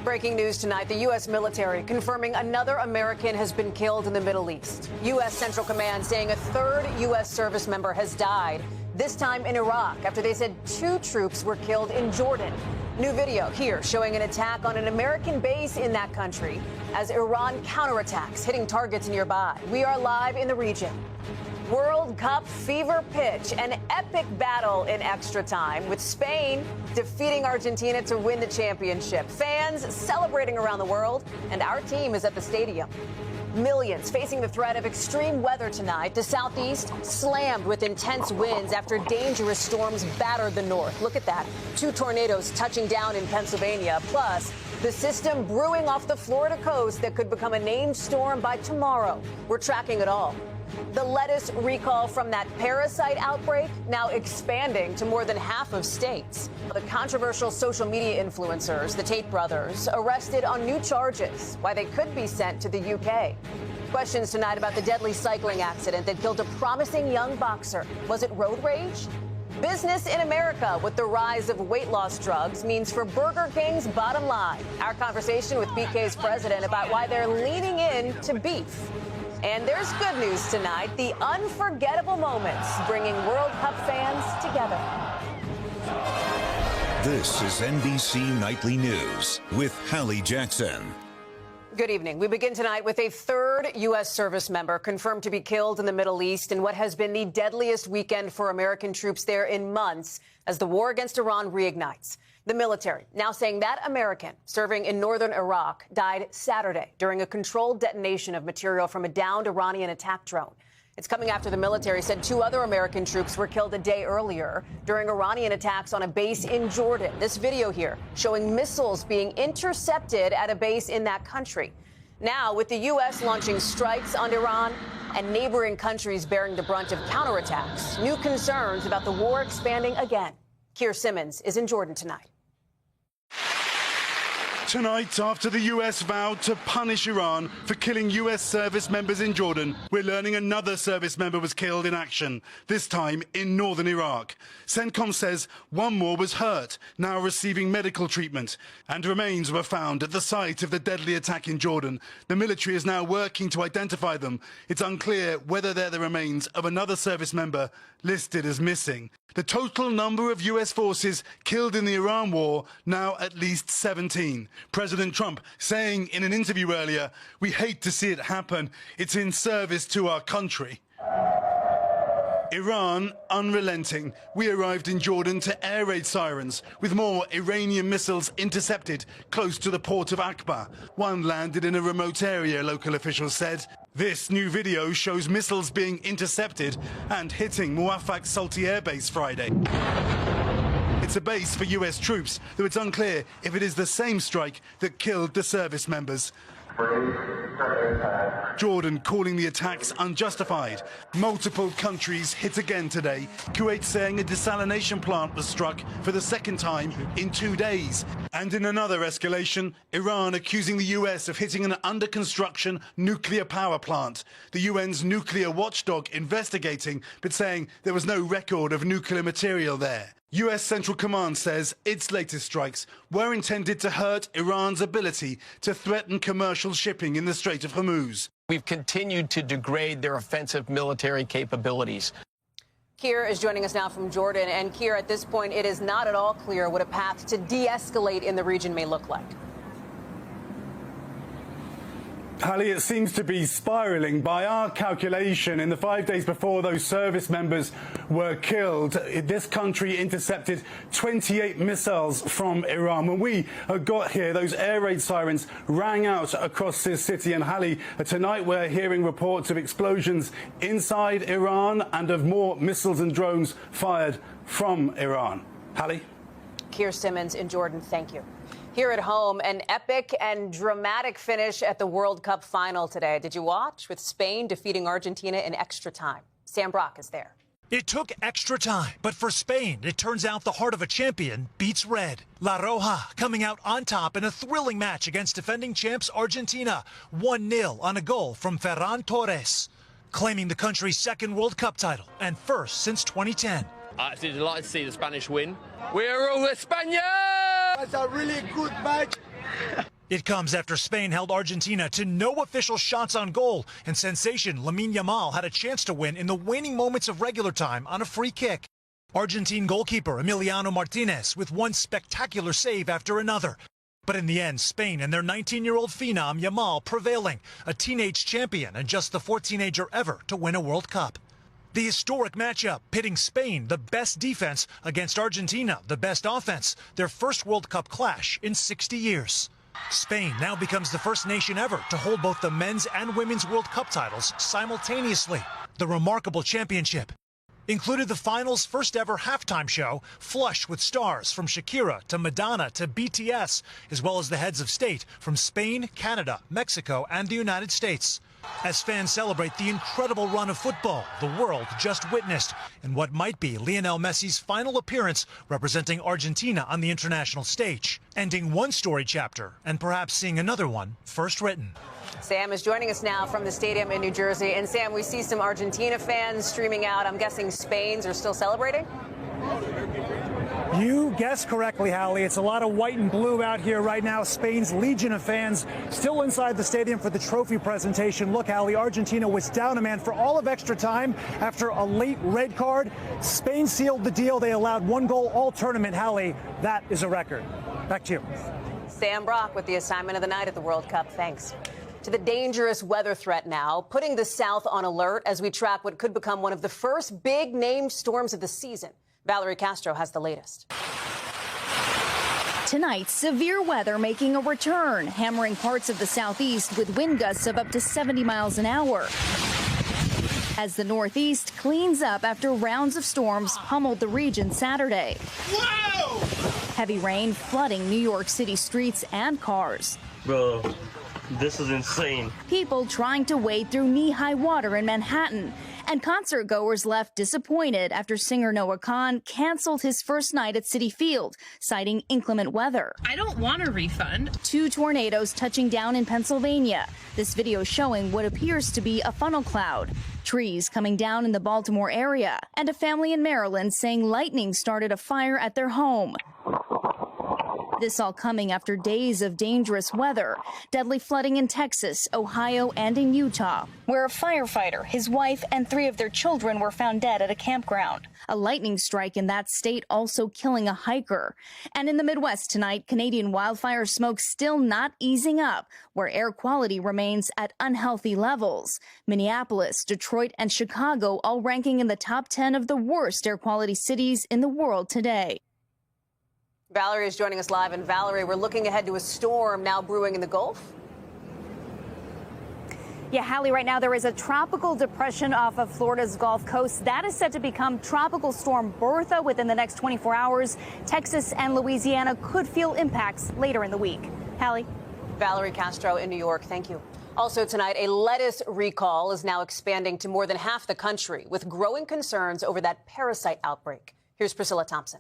Breaking news tonight, the U.S. military confirming another American has been killed in the Middle East. U.S. Central Command saying a third U.S. service member has died, this time in Iraq, after they said 2 troops were killed in Jordan. New video here showing an attack on an American base in that country as Iran counterattacks, hitting targets nearby. We are live in the region. World Cup fever pitch, an epic battle in extra time, with Spain defeating Argentina to win the championship. Fans celebrating around the world, and our team is at the stadium. Millions facing the threat of extreme weather tonight. The southeast slammed with intense winds after dangerous storms battered the north. Look at that. 2 tornadoes touching down in Pennsylvania. Plus, the system brewing off the Florida coast that could become a named storm by tomorrow. We're tracking it all. The lettuce recall from that parasite outbreak now expanding to more than half of states. The controversial social media influencers, the Tate brothers, arrested on new charges, why they could be sent to the UK. Questions tonight about the deadly cycling accident that killed a promising young boxer. Was it road rage? Business in America, what the rise of weight loss drugs means for Burger King's bottom line. Our conversation with BK's president about why they're leaning in to beef. And there's good news tonight, the unforgettable moments bringing World Cup fans together. This is NBC Nightly News with Hallie Jackson. Good evening. We begin tonight with a third U.S. service member confirmed to be killed in the Middle East in what has been the deadliest weekend for American troops there in months as the war against Iran reignites. The military now saying that American serving in northern Iraq died Saturday during a controlled detonation of material from a downed Iranian attack drone. It's coming after the military said 2 other American troops were killed a day earlier during Iranian attacks on a base in Jordan. This video here showing missiles being intercepted at a base in that country. Now, with the U.S. launching strikes on Iran and neighboring countries bearing the brunt of counterattacks, new concerns about the war expanding again. Keir Simmons is in Jordan tonight. Tonight, after the U.S. vowed to punish Iran for killing U.S. service members in Jordan, we're learning another service member was killed in action, this time in northern Iraq. CENTCOM says 1 more was hurt, now receiving medical treatment, and remains were found at the site of the deadly attack in Jordan. The military is now working to identify them. It's unclear whether they're the remains of another service member listed as missing. The total number of U.S. forces killed in the Iran war now at least 17. President Trump saying in an interview earlier, "We hate to see it happen. It's in service to our country." Iran unrelenting. We arrived in Jordan to air raid sirens, with more Iranian missiles intercepted close to the port of Aqaba. 1 landed in a remote area, local officials said. This new video shows missiles being intercepted and hitting Muwafaq Salti Air Base Friday. It's a base for U.S. troops, though it's unclear if it is the same strike that killed the service members. Jordan calling the attacks unjustified. Multiple countries hit again today. Kuwait saying a desalination plant was struck for the 2nd time in 2 days. And in another escalation, Iran accusing the US of hitting an under-construction nuclear power plant. The UN's nuclear watchdog investigating, but saying there was no record of nuclear material there. U.S. Central Command says its latest strikes were intended to hurt Iran's ability to threaten commercial shipping in the Strait of Hormuz. We've continued to degrade their offensive military capabilities. Keir is joining us now from Jordan. And Keir, at this point, it is not at all clear what a path to de-escalate in the region may look like. Hallie, it seems to be spiralling. By our calculation, in the 5 days before those service members were killed, this country intercepted 28 missiles from Iran. When we got here, those air raid sirens rang out across this city. And Hallie, tonight we're hearing reports of explosions inside Iran and of more missiles and drones fired from Iran. Hallie? Keir Simmons in Jordan, thank you. Here at home, an epic and dramatic finish at the World Cup final today. Did you watch? With Spain defeating Argentina in extra time. Sam Brock is there. It took extra time, but for Spain, it turns out the heart of a champion beats red. La Roja coming out on top in a thrilling match against defending champs Argentina, 1-0 on a goal from Ferran Torres, claiming the country's 2nd World Cup title and 1st since 2010. Absolutely delighted to see the Spanish win. We're all España! That's a really good match. It comes after Spain held Argentina to no official shots on goal, and sensation Lamine Yamal had a chance to win in the waning moments of regular time on a free kick. Argentine goalkeeper Emiliano Martinez with one spectacular save after another. But in the end, Spain and their 19-year-old phenom Yamal prevailing, a teenage champion and just the fourth teenager ever to win a World Cup. The historic matchup pitting Spain, the best defense, against Argentina, the best offense, their first World Cup clash in 60 years. Spain now becomes the first nation ever to hold both the men's and women's World Cup titles simultaneously. The remarkable championship included the final's first ever halftime show, flush with stars from Shakira to Madonna to BTS, as well as the heads of state from Spain, Canada, Mexico, and the United States. As fans celebrate the incredible run of football the world just witnessed in what might be Lionel Messi's final appearance representing Argentina on the international stage, ending one story chapter and perhaps seeing another one first written. Sam is joining us now from the stadium in New Jersey. And Sam, we see some Argentina fans streaming out. I'm guessing Spain's are still celebrating? You guessed correctly, Hallie. It's a lot of white and blue out here right now. Spain's legion of fans still inside the stadium for the trophy presentation. Look, Hallie, Argentina was down a man for all of extra time after a late red card. Spain sealed the deal. They allowed one goal all tournament. Hallie, that is a record. Back to you. Sam Brock with the assignment of the night at the World Cup. Thanks. To the dangerous weather threat now, putting the South on alert as we track what could become one of the first big named storms of the season. Valerie Castro has the latest. Tonight, severe weather making a return, hammering parts of the southeast with wind gusts of up to 70 miles an hour. As the northeast cleans up after rounds of storms pummeled the region Saturday. Whoa! Heavy rain flooding New York City streets and cars. Bro, this is insane. People trying to wade through knee-high water in Manhattan. And concert goers left disappointed after singer Noah Khan canceled his first night at Citi Field, citing inclement weather. I don't want a refund. 2 tornadoes touching down in Pennsylvania. This video showing what appears to be a funnel cloud. Trees coming down in the Baltimore area. And a family in Maryland saying lightning started a fire at their home. This all coming after days of dangerous weather, deadly flooding in Texas, Ohio, and in Utah, where a firefighter, his wife, and 3 of their children were found dead at a campground. A lightning strike in that state also killing a hiker. And in the Midwest tonight, Canadian wildfire smoke still not easing up, where air quality remains at unhealthy levels. Minneapolis, Detroit, and Chicago all ranking in the top 10 of the worst air quality cities in the world today. Valerie is joining us live. And Valerie, we're looking ahead to a storm now brewing in the Gulf. Yeah, Hallie, right now there is a tropical depression off of Florida's Gulf Coast. That is set to become Tropical Storm Bertha within the next 24 hours. Texas and Louisiana could feel impacts later in the week. Hallie? Valerie Castro in New York. Thank you. Also tonight, a lettuce recall is now expanding to more than half the country with growing concerns over that parasite outbreak. Here's Priscilla Thompson.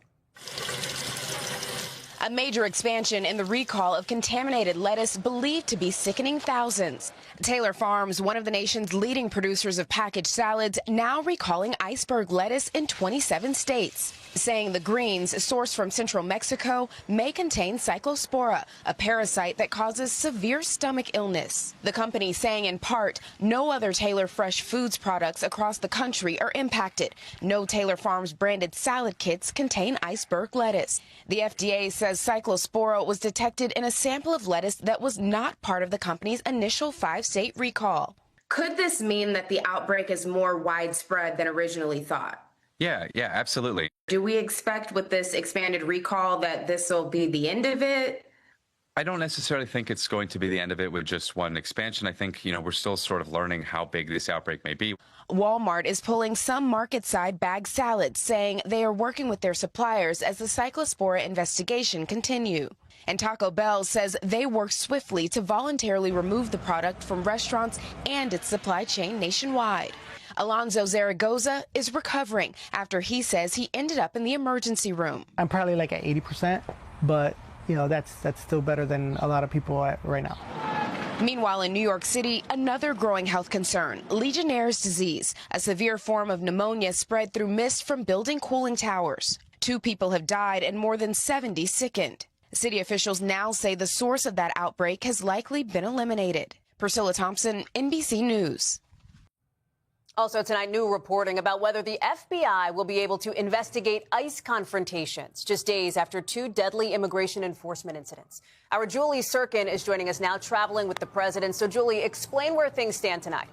A major expansion in the recall of contaminated lettuce believed to be sickening thousands. Taylor Farms, one of the nation's leading producers of packaged salads, now recalling iceberg lettuce in 27 states, saying the greens sourced from central Mexico may contain cyclospora, a parasite that causes severe stomach illness. The company saying in part, no other Taylor Fresh Foods products across the country are impacted. No Taylor Farms branded salad kits contain iceberg lettuce. The FDA says cyclospora was detected in a sample of lettuce that was not part of the company's initial 5-state recall. Could this mean that the outbreak is more widespread than originally thought? Yeah, absolutely. Do we expect with this expanded recall that this will be the end of it? I don't necessarily think it's going to be the end of it with just one expansion. I think, we're still sort of learning how big this outbreak may be. Walmart is pulling some market-side bagged salads, saying they are working with their suppliers as the cyclospora investigation continue. And Taco Bell says they worked swiftly to voluntarily remove the product from restaurants and its supply chain nationwide. Alonzo Zaragoza is recovering after he says he ended up in the emergency room. I'm probably like at 80%, but that's still better than a lot of people right now. Meanwhile, in New York City, another growing health concern, Legionnaire's disease, a severe form of pneumonia spread through mist from building cooling towers. 2 people have died and more than 70 sickened. City officials now say the source of that outbreak has likely been eliminated. Priscilla Thompson, NBC News. Also tonight, new reporting about whether the FBI will be able to investigate ICE confrontations just days after 2 deadly immigration enforcement incidents. Our Julie Sirkin is joining us now, traveling with the president. So, Julie, explain where things stand tonight.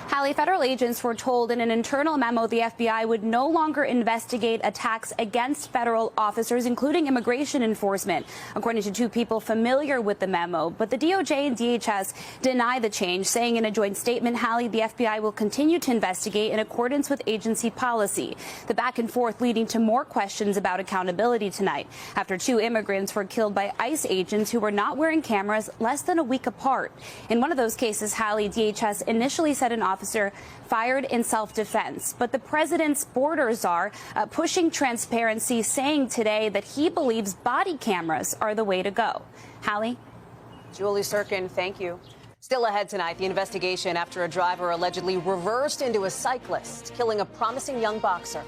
Hallie, federal agents were told in an internal memo the FBI would no longer investigate attacks against federal officers, including immigration enforcement, according to 2 people familiar with the memo. But the DOJ and DHS deny the change, saying in a joint statement, Hallie, the FBI will continue to investigate in accordance with agency policy. The back and forth leading to more questions about accountability tonight after 2 immigrants were killed by ICE agents who were not wearing cameras less than a week apart. In one of those cases, Hallie, DHS initially said an officer fired in self-defense. But the president's border czar pushing transparency, saying today that he believes body cameras are the way to go. Hallie? Julie Sirkin, thank you. Still ahead tonight, the investigation after a driver allegedly reversed into a cyclist, killing a promising young boxer.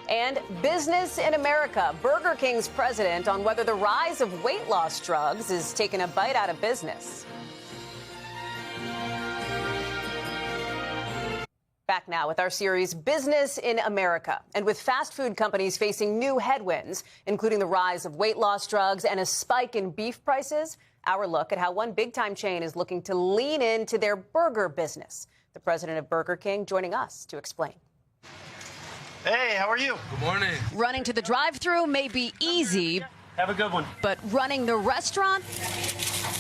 And business in America, Burger King's president on whether the rise of weight loss drugs is taking a bite out of business. Back now with our series Business in America. And with fast food companies facing new headwinds, including the rise of weight loss drugs and a spike in beef prices, our look at how one big-time chain is looking to lean into their burger business. The president of Burger King joining us to explain. Hey, how are you? Good morning. Running to the drive-thru may be easy. Have a good one. But running the restaurant?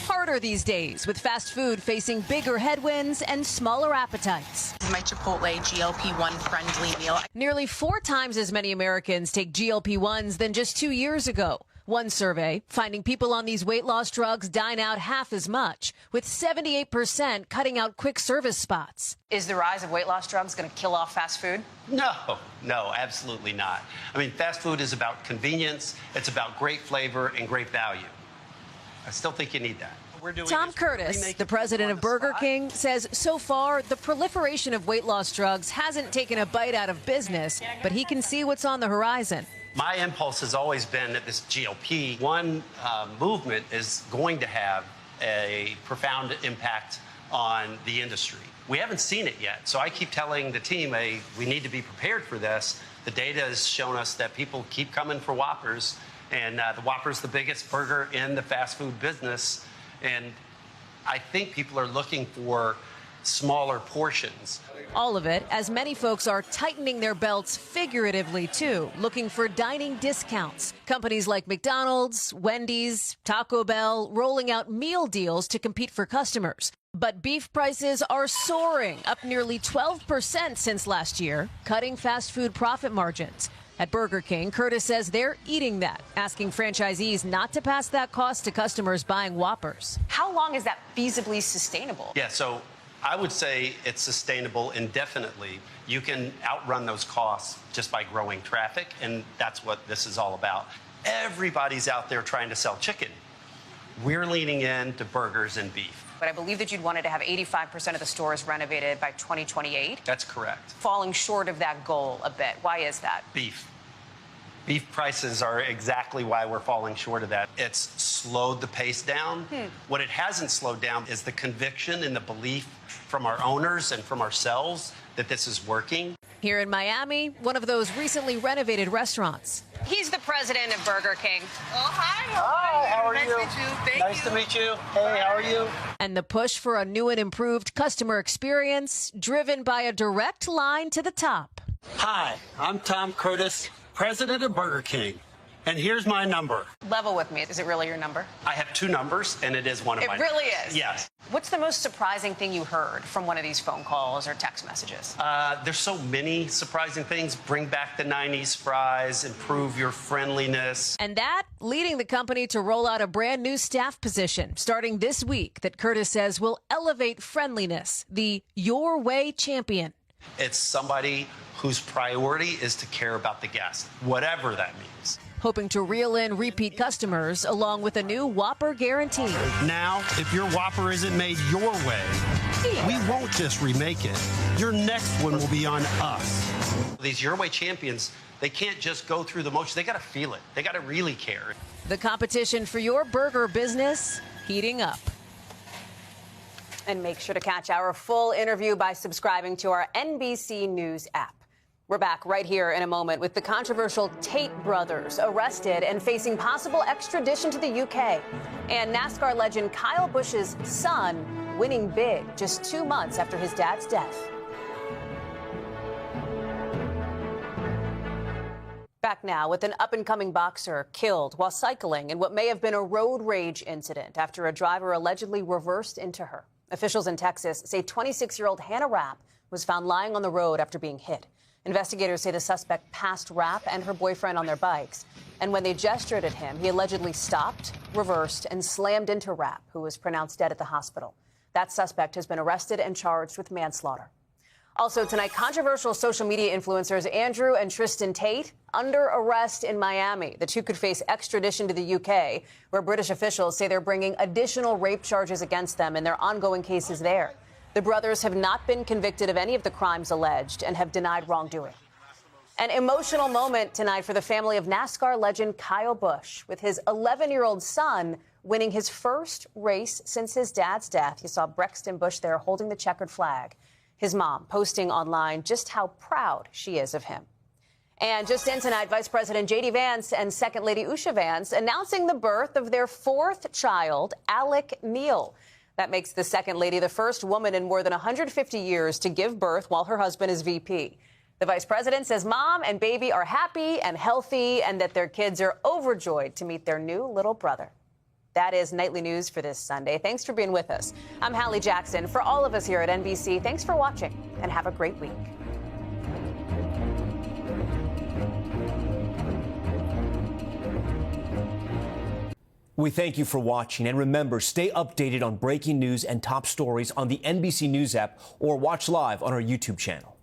Harder these days, with fast food facing bigger headwinds and smaller appetites. My Chipotle GLP-1 friendly meal. Nearly 4 times as many Americans take GLP-1s than just 2 years ago. One survey finding people on these weight loss drugs dine out half as much, with 78% cutting out quick service spots. Is the rise of weight loss drugs going to kill off fast food? No, absolutely not. I mean, fast food is about convenience. It's about great flavor and great value. I still think you need that. Tom Curtis, the president of Burger King, says so far the proliferation of weight loss drugs hasn't taken a bite out of business, but he can see what's on the horizon. My impulse has always been that this GLP-1 movement is going to have a profound impact on the industry. We haven't seen it yet, so I keep telling the team, hey, we need to be prepared for this. The data has shown us that people keep coming for Whoppers, and the Whopper's the biggest burger in the fast food business, and I think people are looking for smaller portions. All of it, as many folks are tightening their belts figuratively, too, looking for dining discounts. Companies like McDonald's, Wendy's, Taco Bell rolling out meal deals to compete for customers. But beef prices are soaring, up nearly 12% since last year, cutting fast food profit margins. At Burger King, Curtis says they're eating that, asking franchisees not to pass that cost to customers buying Whoppers. How long is that feasibly sustainable? Yeah, so I would say it's sustainable indefinitely. You can outrun those costs just by growing traffic, and that's what this is all about. Everybody's out there trying to sell chicken. We're leaning into burgers and beef. But I believe that you'd wanted to have 85% of the stores renovated by 2028. That's correct. Falling short of that goal a bit. Why is that? Beef. Beef prices are exactly why we're falling short of that. It's slowed the pace down. What it hasn't slowed down is the conviction and the belief from our owners and from ourselves that this is working. Here in Miami, one of those recently renovated restaurants. He's the president of Burger King. Oh, hi. Hi, how are you? Nice to meet you. Thank Nice to meet you. Hey, how are you? And the push for a new and improved customer experience, driven by a direct line to the top. Hi, I'm Tom Curtis, president of Burger King. And here's my number. Level with me. Is it really your number? I have 2 numbers, and it is one of It my really numbers. is? Yes. What's the most surprising thing you heard from one of these phone calls or text messages? There's so many surprising things. Bring back the 90s fries, improve your friendliness. And that leading the company to roll out a brand new staff position starting this week that Curtis says will elevate friendliness, the Your Way champion. It's somebody whose priority is to care about the guest, whatever that means. Hoping to reel in repeat customers along with a new Whopper guarantee. Now, if your Whopper isn't made your way, we won't just remake it. Your next one will be on us. These Your Way champions They can't just go through the motions. They got to feel it. They got to really care. The competition for your burger business heating up. And make sure to catch our full interview by subscribing to our NBC News app. We're back right here in a moment with the controversial Tate brothers arrested and facing possible extradition to the UK. And NASCAR legend Kyle Busch's son winning big just 2 months after his dad's death. Back now with an up-and-coming boxer killed while cycling in what may have been a road rage incident after a driver allegedly reversed into her. Officials in Texas say 26-year-old Hannah Rapp was found lying on the road after being hit. Investigators say the suspect passed Rapp and her boyfriend on their bikes. And when they gestured at him, he allegedly stopped, reversed, and slammed into Rapp, who was pronounced dead at the hospital. That suspect has been arrested and charged with manslaughter. Also tonight, controversial social media influencers Andrew and Tristan Tate under arrest in Miami. The two could face extradition to the UK, where British officials say they're bringing additional rape charges against them in their ongoing cases there. The brothers have not been convicted of any of the crimes alleged and have denied wrongdoing. An emotional moment tonight for the family of NASCAR legend Kyle Busch, with his 11-year-old son winning his first race since his dad's death. You saw Brexton Busch there holding the checkered flag. His mom posting online just how proud she is of him. And just in tonight, Vice President J.D. Vance and Second Lady Usha Vance announcing the birth of their fourth child, Alec Neal. That makes the Second Lady the first woman in more than 150 years to give birth while her husband is VP. The Vice President says mom and baby are happy and healthy and that their kids are overjoyed to meet their new little brother. That is Nightly News for this Sunday. Thanks for being with us. I'm Hallie Jackson. For all of us here at NBC, thanks for watching and have a great week. We thank you for watching, and remember, stay updated on breaking news and top stories on the NBC News app or watch live on our YouTube channel.